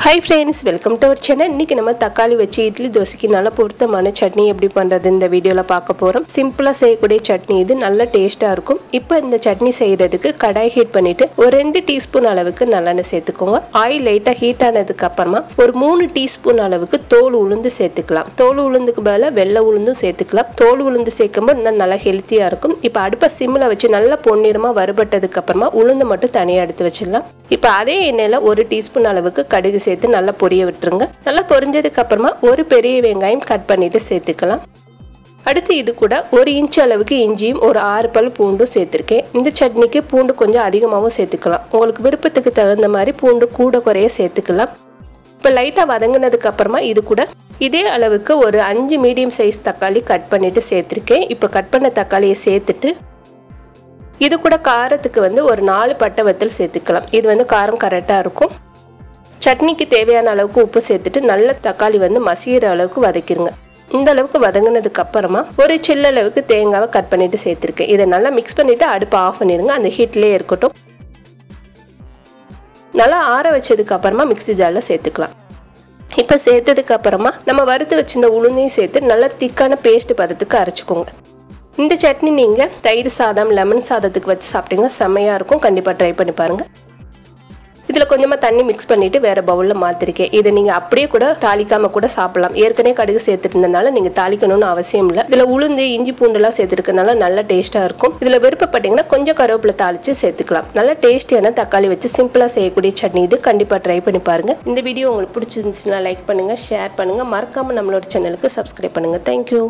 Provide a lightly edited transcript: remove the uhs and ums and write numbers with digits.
Hi friends, welcome to our channel. இன்னைக்கு நம்ம தக்காளி வச்சு இட்லி தோசைக்கு நல்ல பொருத்தமான சட்னி எப்படி பண்றது இந்த வீடியோல பார்க்க போறோம். சிம்பிளா செய்யக்கூடிய சட்னி இது நல்ல டேஸ்டா இருக்கும். இப்போ இந்த சட்னி செய்யிறதுக்கு கடாய் ஹீட் பண்ணிட்டு ஒரு 2 டீஸ்பூன் அளவுக்கு நல்லெண்ணெய் சேர்த்துக்கோங்க. ஆயில் லைட்டா ஹீட் ஆனதுக்கு அப்புறமா ஒரு 3 டீஸ்பூன் அளவுக்கு தோல் உளுந்து சேர்த்துக்கலாம். தோல் உளுந்துக்கு பதிலா வெள்ளை உளுந்தும் சேர்த்துக்கலாம். தோல் உளுந்து சேர்க்கும்போது இன்னும் நல்லா ஹெல்த்தியா இருக்கும். இப்போ அடுப்பை சிம்ல வச்சு நல்லா பொன்னிறமா வறுபட்டதுக்கு அப்புறமா உளுந்து மட்டும் தனியா எடுத்து வச்சிடலாம். இப்போ அதே எண்ணெயில 1 டீஸ்பூன் அளவுக்கு கடுகு சேர்த்து நல்லா பொரிய விட்டுருங்க. நல்லா பொரிஞ்சதுக்கு அப்புறமா ஒரு பெரிய வெங்காயம் கட் பண்ணிட்டு சேர்த்துக்கலாம். அடுத்து இது கூட 1 இன்ச் அளவுக்கு இஞ்சியும் ஒரு 6 பல் பூண்டும் சேர்த்திருக்கேன். இந்த சட்னிக்கு பூண்டு கொஞ்சம் அதிகமாகவும் சேர்த்துக்கலாம். உங்களுக்கு விருப்பத்துக்கு தகுந்த மாதிரி பூண்டு கூட குறைய சேர்த்துக்கலாம். இப்போ லைட்டாக வதங்கினதுக்கு அப்புறமா இது கூட இதே அளவுக்கு ஒரு 5 மீடியம் சைஸ் தக்காளி கட் பண்ணிட்டு சேர்த்துருக்கேன். இப்போ கட் பண்ண தக்காளியை சேர்த்துட்டு இது கூட காரத்துக்கு ஒரு 4 பட்டை வத்தல் சேர்த்துக்கலாம். இது காரம் கரெக்டாக இருக்கும். சட்னிக்கு தேவையான அளவுக்கு உப்பு சேர்த்துட்டு நல்ல தக்காளி மசிகிற அளவுக்கு வதக்கிடுங்க. இந்த அளவுக்கு வதங்கினதுக்கு அப்புறமா ஒரு சில்ல அளவுக்கு தேங்காவை கட் பண்ணிட்டு சேர்த்துருக்கேன். இதை நல்லா மிக்ஸ் பண்ணிட்டு அடுப்பை ஆஃப் பண்ணிடுங்க. அந்த ஹீட்லேயே இருக்கட்டும். நல்லா ஆற வச்சதுக்கு அப்புறமா மிக்ஸி ஜாரில் சேர்த்துக்கலாம். இப்போ சேர்த்ததுக்கு அப்புறமா நம்ம வறுத்து வச்சிருந்த உளுந்தையும் சேர்த்து நல்லா திக்கான பேஸ்ட் பதத்துக்கு அரைச்சிக்கோங்க. இந்த சட்னி நீங்கள் தயிர் சாதம் லெமன் சாதத்துக்கு வச்சு சாப்பிட்டீங்க செம்மையாக இருக்கும். கண்டிப்பாக ட்ரை பண்ணி பாருங்கள். இதில் கொஞ்சமாக தண்ணி மிக்ஸ் பண்ணிவிட்டு வேறு பவுலில் மாற்றிருக்கேன். இதை நீங்கள் அப்படியே கூட தாளிக்காமல் கூட சாப்பிடலாம். ஏற்கனவே கடுகு சேர்த்துருந்தனால நீங்கள் தாளிக்கணும்னு அவசியம் இல்லை. இதில் உளுந்து இஞ்சி பூண்டுலாம் சேர்த்துருக்கனால நல்ல டேஸ்ட்டாக இருக்கும். இதில் விருப்பப்பட்டீங்கன்னா கொஞ்சம் கருவேப்பிலை தாளித்து சேர்த்துக்கலாம். நல்ல டேஸ்டியான தக்காளி வச்சு சிம்பிளாக செய்யக்கூடிய சட்னி இது. கண்டிப்பாக ட்ரை பண்ணி பாருங்கள். இந்த வீடியோ உங்களுக்கு பிடிச்சிருந்துச்சுன்னா லைக் பண்ணுங்கள், ஷேர் பண்ணுங்கள். மறக்காமல் நம்மளோட சேனலுக்கு சப்ஸ்கிரைப் பண்ணுங்கள். தேங்க்யூ.